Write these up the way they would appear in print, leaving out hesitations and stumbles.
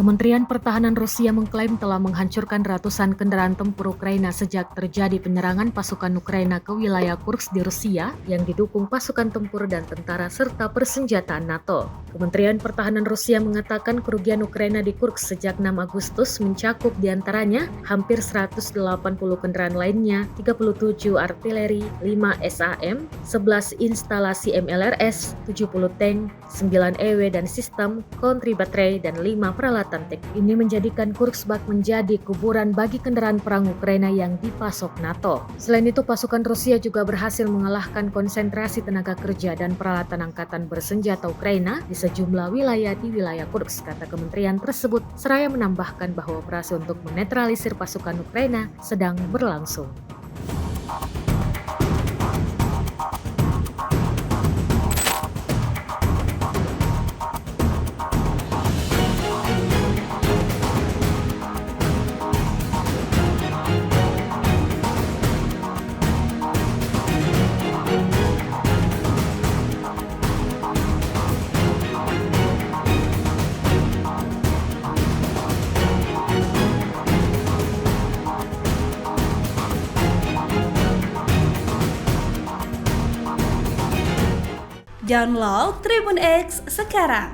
Kementerian Pertahanan Rusia mengklaim telah menghancurkan ratusan kendaraan tempur Ukraina sejak terjadi penyerangan pasukan Ukraina ke wilayah Kursk di Rusia yang didukung pasukan tempur dan tentara serta persenjataan NATO. Kementerian Pertahanan Rusia mengatakan kerugian Ukraina di Kursk sejak 6 Agustus mencakup diantaranya hampir 180 kendaraan lainnya, 37 artileri, 5 SAM, 11 instalasi MLRS, 70 tank, 9 EW dan sistem, kontri baterai, dan 5 peralatan teknik. Ini menjadikan Kursk menjadi kuburan bagi kendaraan perang Ukraina yang dipasok NATO. Selain itu, pasukan Rusia juga berhasil mengalahkan konsentrasi tenaga kerja dan peralatan angkatan bersenjata Ukraina di sejumlah wilayah di wilayah Kursk, kata kementerian tersebut, seraya menambahkan bahwa operasi untuk menetralisir pasukan Ukraina sedang berlangsung. Download Tribun X sekarang,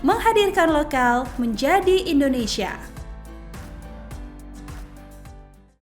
menghadirkan lokal menjadi Indonesia.